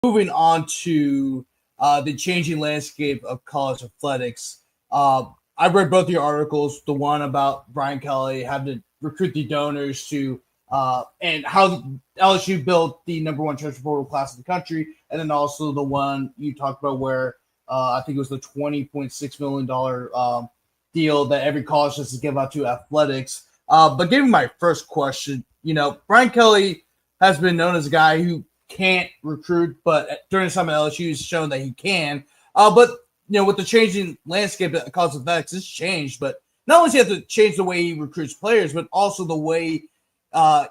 moving on to the changing landscape of college athletics. I've read both your articles, the one about Brian Kelly having to recruit the donors to and how LSU built the number one transfer portal class in the country, and then also the one you talked about where I think it was the $20.6 million deal that every college has to give out to athletics. But giving my first question, Brian Kelly has been known as a guy who can't recruit, but during his time at LSU, he's shown that he can. But with the changing landscape of college athletics, it's changed. But not only does he have to change the way he recruits players, but also the way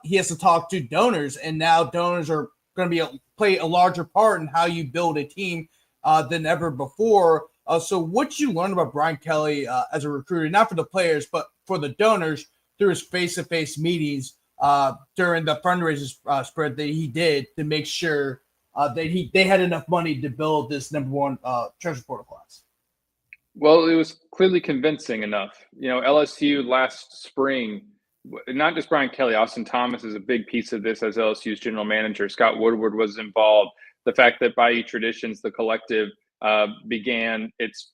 he has to talk to donors. And now donors are going to play a larger part in how you build a team than ever before. So what you learned about Brian Kelly as a recruiter, not for the players, but for the donors through his face-to-face meetings during the fundraising spread that he did to make sure that they had enough money to build this number one transfer portal class? Well, it was clearly convincing enough. LSU last spring, not just Brian Kelly, Austin Thomas is a big piece of this as LSU's general manager. Scott Woodward was involved. The fact that Bayou Traditions, the collective, began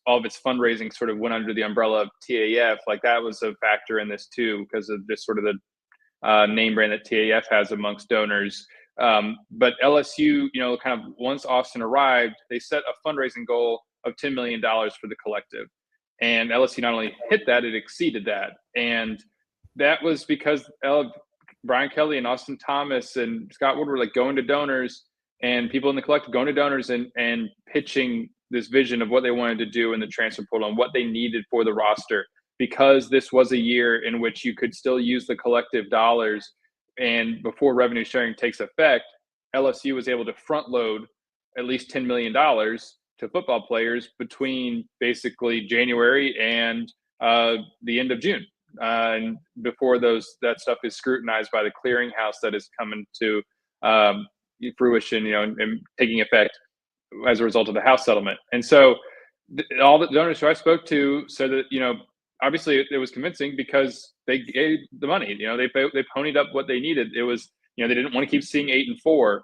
all of its fundraising sort of went under the umbrella of TAF. Like that was a factor in this too, because of this sort of the name brand that TAF has amongst donors. But LSU, kind of once Austin arrived, they set a fundraising goal of $10 million for the collective. And LSU not only hit that, it exceeded that. And that was because of Brian Kelly and Austin Thomas and Scott Woodward like going to donors and people in the collective going to donors and pitching this vision of what they wanted to do in the transfer portal and what they needed for the roster, because this was a year in which you could still use the collective dollars. And before revenue sharing takes effect, LSU was able to front load at least $10 million to football players between basically January and the end of June. And before that stuff is scrutinized by the clearinghouse that is coming to fruition, and taking effect as a result of the House settlement. And so all the donors who I spoke to said that, obviously it was convincing because they gave the money. They ponied up what they needed. It was, they didn't want to keep seeing 8-4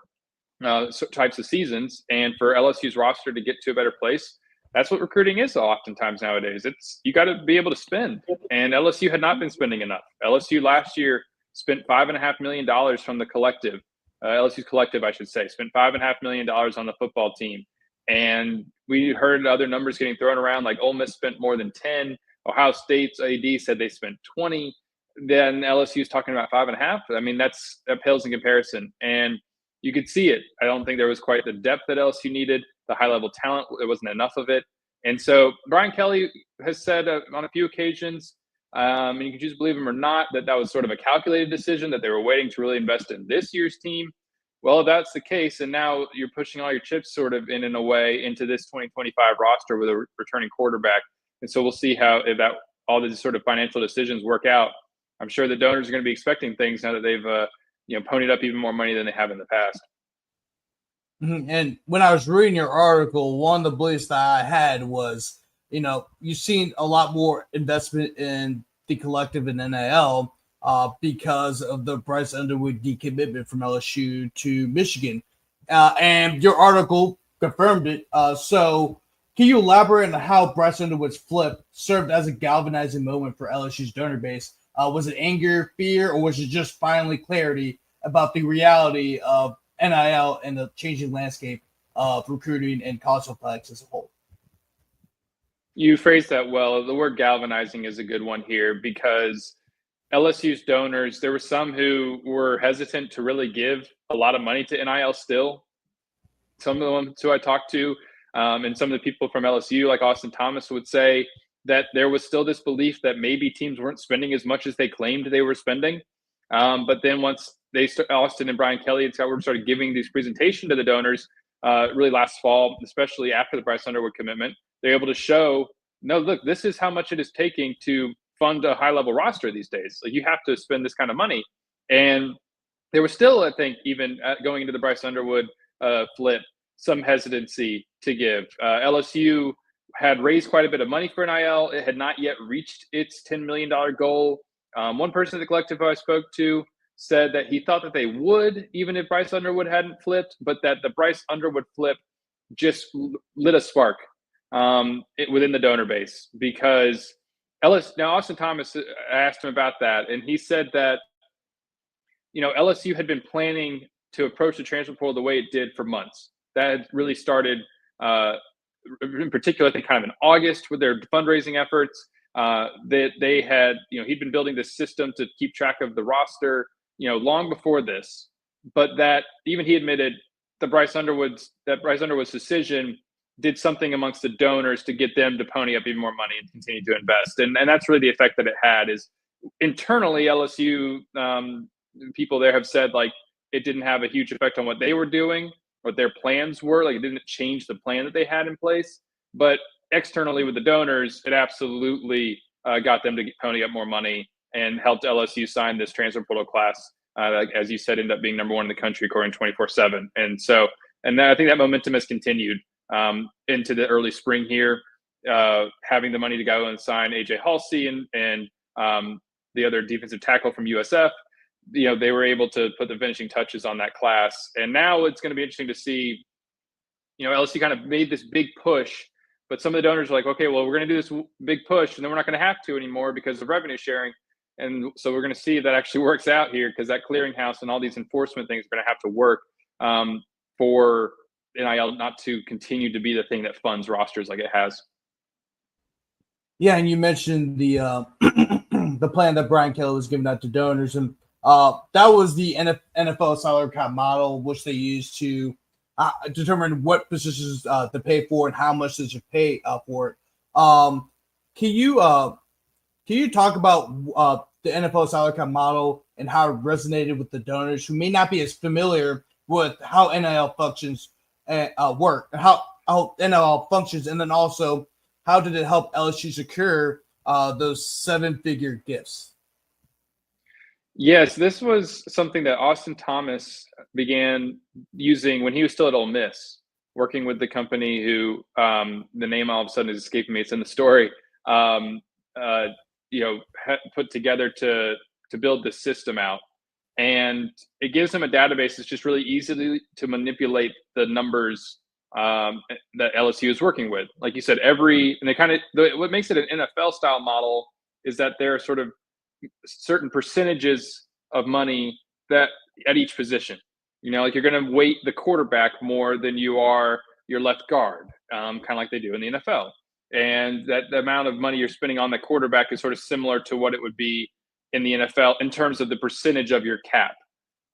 types of seasons. And for LSU's roster to get to a better place, that's what recruiting is oftentimes nowadays. You got to be able to spend. And LSU had not been spending enough. LSU last year spent $5.5 million from the collective. LSU's collective, I should say, spent $5.5 million on the football team. And we heard other numbers getting thrown around, like Ole Miss spent more than 10. Ohio State's AD said they spent 20. Then LSU's talking about 5.5. I mean, that pales in comparison. And you could see it. I don't think there was quite the depth that LSU needed, the high-level talent. There wasn't enough of it. And so Brian Kelly has said on a few occasions, and you can choose to believe him or not, that was sort of a calculated decision, that they were waiting to really invest in this year's team. Well, if that's the case, and now you're pushing all your chips sort of in a way into this 2025 roster with a returning quarterback. And so we'll see if all these sort of financial decisions work out. I'm sure the donors are going to be expecting things now that they've ponied up even more money than they have in the past. And when I was reading your article, one of the beliefs that I had was, you've seen a lot more investment in the collective in NIL because of the Bryce Underwood decommitment from LSU to Michigan. And your article confirmed it. So can you elaborate on how Bryce Underwood's flip served as a galvanizing moment for LSU's donor base? Was it anger, fear, or was it just finally clarity about the reality of NIL and the changing landscape of recruiting and college athletics as a whole? You phrased that well. The word galvanizing is a good one here, because LSU's donors, there were some who were hesitant to really give a lot of money to NIL still. Some of the ones who I talked to and some of the people from LSU, like Austin Thomas, would say that there was still this belief that maybe teams weren't spending as much as they claimed they were spending. But then once Austin and Brian Kelly and Scott Woodward started giving these presentation to the donors really last fall, especially after the Bryce Underwood commitment, they're able to show, no, look, this is how much it is taking to fund a high-level roster these days. Like, you have to spend this kind of money. And there was still, I think, even going into the Bryce Underwood flip, some hesitancy to give. LSU had raised quite a bit of money for NIL. It had not yet reached its $10 million goal. One person at the collective who I spoke to said that he thought that they would, even if Bryce Underwood hadn't flipped, but that the Bryce Underwood flip just lit a spark within the donor base, because now Austin Thomas asked him about that, and he said that LSU had been planning to approach the transfer portal the way it did for months. That had really started, in particular, I think, kind of in August with their fundraising efforts. That they had, he'd been building this system to keep track of the roster, long before this. But that even he admitted that Bryce Underwood's decision did something amongst the donors to get them to pony up even more money and continue to invest. And that's really the effect that it had. Is internally, LSU people there have said, like, it didn't have a huge effect on what they were doing, what their plans were. Like, it didn't change the plan that they had in place. But externally with the donors, it absolutely got them to pony up more money and helped LSU sign this transfer portal class. As you said, ended up being number one in the country according to 24/7. And so, I think that momentum has continued into the early spring here, having the money to go and sign AJ Halsey and the other defensive tackle from USF. They were able to put the finishing touches on that class. And now it's going to be interesting to see, LSU kind of made this big push, but some of the donors are like, okay, well, we're going to do this big push, and then we're not going to have to anymore because of revenue sharing. And so we're going to see if that actually works out here, because that clearinghouse and all these enforcement things are going to have to work for NIL not to continue to be the thing that funds rosters like it has. Yeah, and you mentioned the the plan that Brian Kelly was giving out to donors, and that was the NFL salary cap model, which they used to determine what positions to pay for and how much they should pay for it. Can you talk about the NFL salary cap model and how it resonated with the donors who may not be as familiar with how NIL functions work and how NIL functions, and then also how did it help LSU secure those 7-figure gifts? Yes, this was something that Austin Thomas began using when he was still at Ole Miss, working with the company who the name all of a sudden is escaping me. It's in the story. Put together to build this system out, and it gives them a database that's just really easy to manipulate the numbers that LSU is working with. Like you said, what makes it an NFL style model is that there are sort of certain percentages of money that at each position, like you're going to weight the quarterback more than you are your left guard, kind of like they do in the NFL. And that the amount of money you're spending on the quarterback is sort of similar to what it would be in the NFL in terms of the percentage of your cap.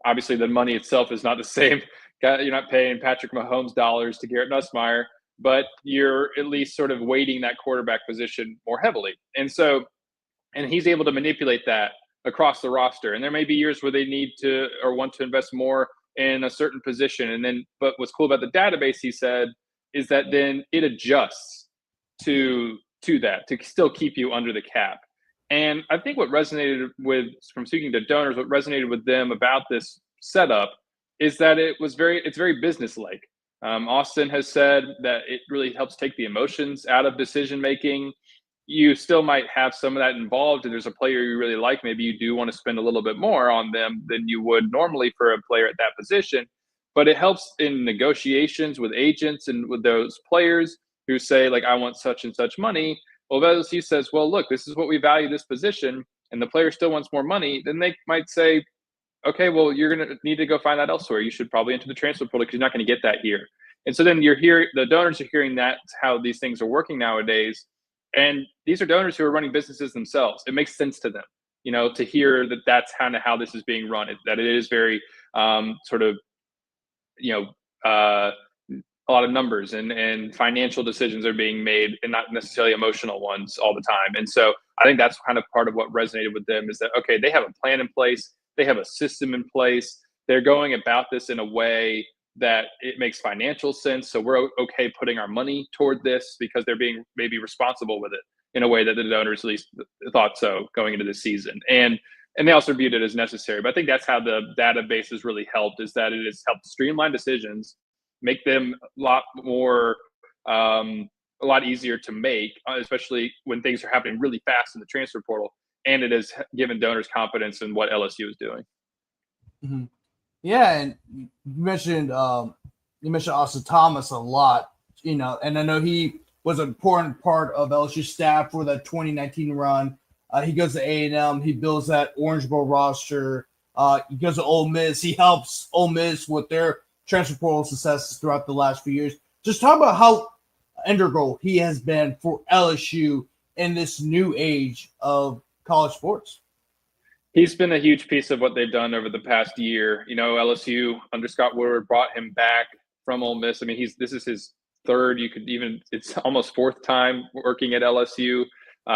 Obviously, the money itself is not the same. You're not paying Patrick Mahomes dollars to Garrett Nussmeier, but you're at least sort of weighting that quarterback position more heavily. And he's able to manipulate that across the roster. And there may be years where they need to or want to invest more in a certain position. But what's cool about the database, he said, is that then it adjusts to that to still keep you under the cap. And I think what resonated from speaking to donors, what resonated with them about this setup is that it's very business-like. Austin has said that it really helps take the emotions out of decision making. You still might have some of that involved, and there's a player you really like. Maybe you do want to spend a little bit more on them than you would normally for a player at that position. But it helps in negotiations with agents and with those players who say, like, I want such and such money. Well, if LSU says, well, look, this is what we value this position, and the player still wants more money, then they might say, okay, well, you're going to need to go find that elsewhere. You should probably enter the transfer portal because you're not going to get that here. And so then the donors are hearing that's how these things are working nowadays. And these are donors who are running businesses themselves. It makes sense to them, to hear that that's kind of how this is being run, that it is very sort of, a lot of numbers and financial decisions are being made and not necessarily emotional ones all the time. And so I think that's kind of part of what resonated with them is that, okay, they have a plan in place. They have a system in place. They're going about this in a way that it makes financial sense. So we're okay putting our money toward this because they're being maybe responsible with it in a way that the donors at least thought so going into this season. And they also viewed it as necessary. But I think that's how the database has really helped, is that it has helped streamline decisions, make them a lot more, a lot easier to make, especially when things are happening really fast in the transfer portal. And it has given donors confidence in what LSU is doing. Mm-hmm. Yeah, and you mentioned Austin Thomas a lot, and I know he was an important part of LSU staff for that 2019 run. He goes to A&M. He builds that Orange Bowl roster. He goes to Ole Miss. He helps Ole Miss with their transfer portal successes throughout the last few years. Just talk about how integral he has been for LSU in this new age of college sports. He's been a huge piece of what they've done over the past year. LSU under Scott Woodward brought him back from Ole Miss. I mean, this is his third. It's almost fourth time working at LSU.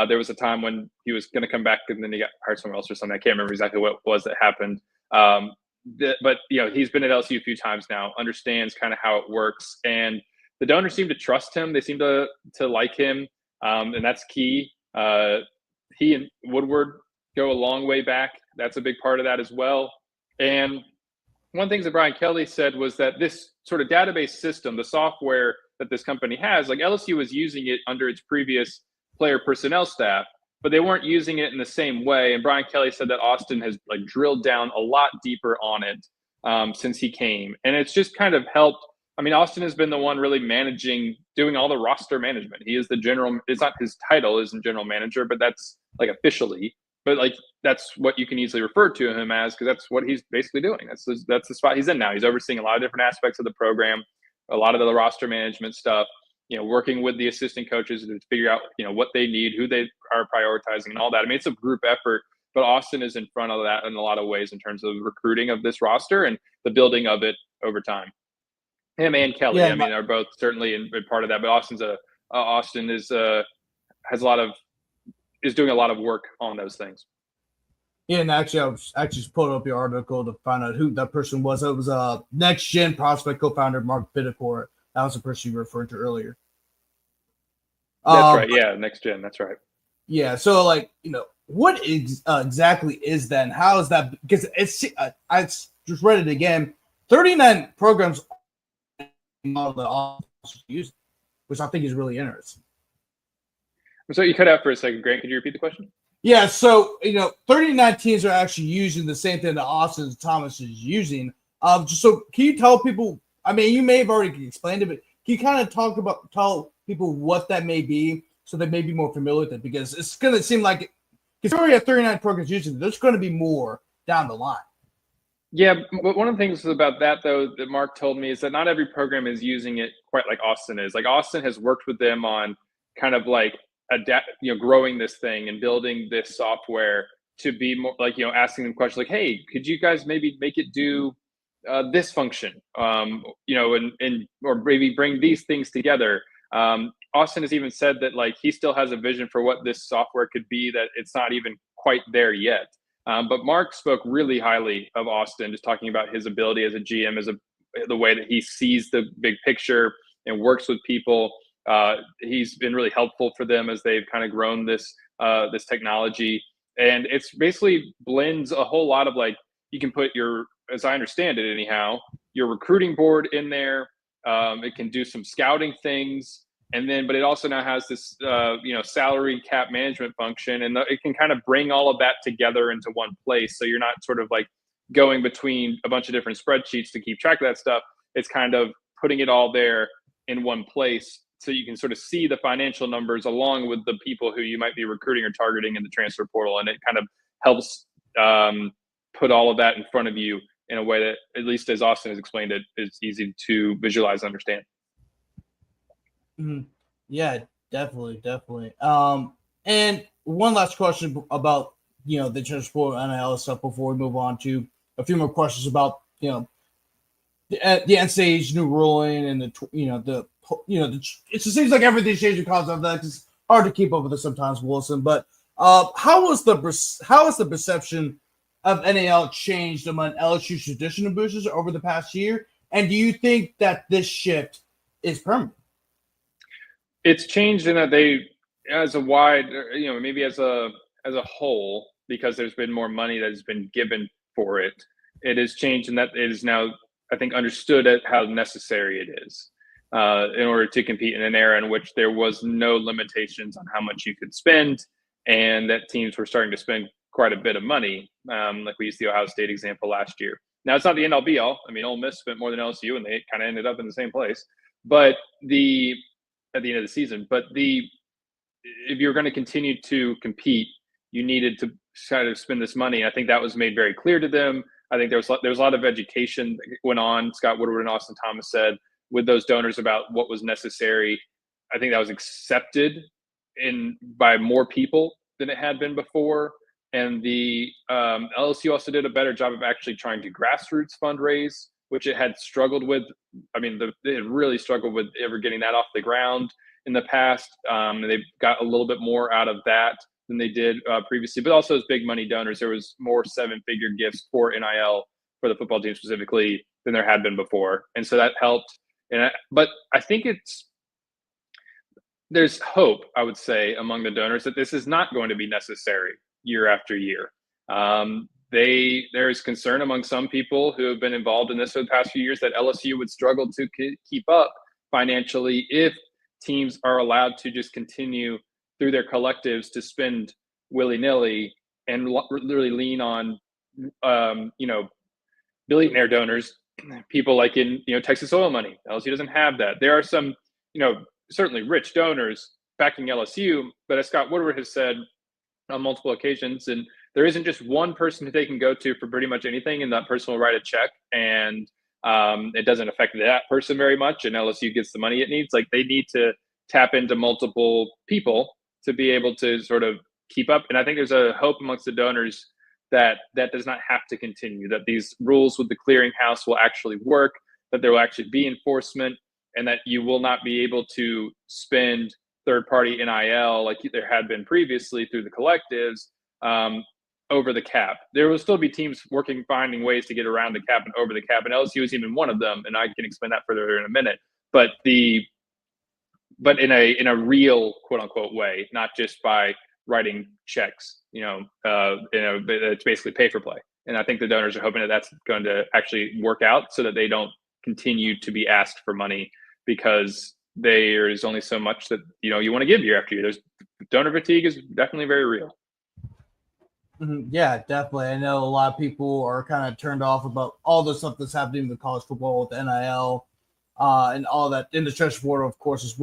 There was a time when he was going to come back, and then he got hired somewhere else or something. I can't remember exactly what it was that happened. But he's been at LSU a few times now, understands kind of how it works, and the donors seem to trust him. They seem to like him, and that's key. He and Woodward go a long way back. That's a big part of that as well. And one of the things that Brian Kelly said was that this sort of database system, the software that this company has, like LSU was using it under its previous player personnel staff, but they weren't using it in the same way. And Brian Kelly said that Austin has like drilled down a lot deeper on it since he came. And it's just kind of helped. I mean, Austin has been the one really doing all the roster management. He is the general, it's not his title isn't general manager, but that's like officially. But like that's what you can easily refer to him as, because that's what he's basically doing. That's the spot he's in now. He's overseeing a lot of different aspects of the program, a lot of the roster management stuff. Working with the assistant coaches to figure out what they need, who they are prioritizing, and all that. I mean, it's a group effort, but Austin is in front of that in a lot of ways in terms of recruiting of this roster and the building of it over time. Him and Kelly, Yeah, I mean, are both certainly in part of that. But Austin is doing a lot of work on those things. Yeah, and actually, I was just pulling up your article to find out who that person was. It was Next Gen Prospect co-founder Mark Bittacourt. That was the person you referred to earlier. That's right. Yeah, Next Gen. That's right. Yeah. So, what exactly is that, and how is that? Because I just read it again. 39 programs model that all use, which I think is really interesting. So you cut out for a second, Grant. Could you repeat the question? Yeah, so 39 teams are actually using the same thing that Austin Thomas is using. So can you tell people? I mean, you may have already explained it, but can you kind of tell people what that may be, so they may be more familiar with it? Because it's going to seem like, because we already have 39 programs using it, there's going to be more down the line. Yeah, but one of the things about that, though, that Mark told me is that not every program is using it quite like Austin is. Like Austin has worked with them on kind of like growing this thing and building this software to be more like, asking them questions like, hey, could you guys maybe make it do this function, and or maybe bring these things together. Austin has even said that like he still has a vision for what this software could be, that it's not even quite there yet. But Mark spoke really highly of Austin, just talking about his ability as a GM, the way that he sees the big picture and works with people. He's been really helpful for them as they've kind of grown this technology, and it's basically blends a whole lot of like, you can put as I understand it anyhow, your recruiting board in there. It can do some scouting things, but it also now has this salary cap management function, and it can kind of bring all of that together into one place. So you're not sort of like going between a bunch of different spreadsheets to keep track of that stuff. It's kind of putting it all there in one place, so you can sort of see the financial numbers along with the people who you might be recruiting or targeting in the transfer portal. And it kind of helps put all of that in front of you in a way that, at least as Austin has explained it, is easy to visualize and understand. Mm-hmm. Yeah, definitely. And one last question about, the transfer portal and NIL stuff before we move on to a few more questions about, the NCAA's new ruling and it just seems like everything's changing because of that. It's hard to keep up with it sometimes, Wilson. But how is the perception of NIL changed among LSU traditional boosters over the past year? And do you think that this shift is permanent? It's changed in that they, as a wide, maybe as a whole, because there's been more money that has been given for it. It has changed in that it is now, I think, understood at how necessary it is in order to compete in an era in which there was no limitations on how much you could spend, and that teams were starting to spend quite a bit of money. Like we used the Ohio State example last year. Now, it's not the end all be all. I mean, Ole Miss spent more than LSU, and they kind of ended up in the same place. But at the end of the season, if you're going to continue to compete, you needed to kind of spend this money. I think that was made very clear to them. I think there was a lot of education that went on. Scott Woodward and Austin Thomas said with those donors about what was necessary. I think that was accepted by more people than it had been before. And the LSU also did a better job of actually trying to grassroots fundraise, which it had struggled with. I mean, they had really struggled with ever getting that off the ground in the past. They've got a little bit more out of that than they did previously, but also as big money donors, there was more 7-figure gifts for NIL for the football team specifically than there had been before. And so that helped. But I think there's hope, I would say, among the donors that this is not going to be necessary year after year. There is concern among some people who have been involved in this for the past few years that LSU would struggle to keep up financially if teams are allowed to just continue through their collectives to spend willy-nilly and really lean on, billionaire donors, people like in, Texas Oil Money. LSU doesn't have that. There are some, certainly rich donors backing LSU, but as Scott Woodward has said on multiple occasions, and there isn't just one person who they can go to for pretty much anything, and that person will write a check, and it doesn't affect that person very much, and LSU gets the money it needs. Like, they need to tap into multiple people to be able to sort of keep up. And I think there's a hope amongst the donors that does not have to continue, that these rules with the clearinghouse will actually work, that there will actually be enforcement, and that you will not be able to spend third-party NIL like there had been previously through the collectives over the cap. There will still be teams finding ways to get around the cap and over the cap, and LSU is even one of them, and I can explain that further in a minute. But in a real quote-unquote way, not just by writing checks, it's basically pay for play. And I think the donors are hoping that that's going to actually work out so that they don't continue to be asked for money, because there is only so much that you want to give year after year. There's donor fatigue is definitely very real. Yeah, definitely. I know a lot of people are kind of turned off about all the stuff that's happening with college football, with NIL, and all that in the stretch portal, of course, as well.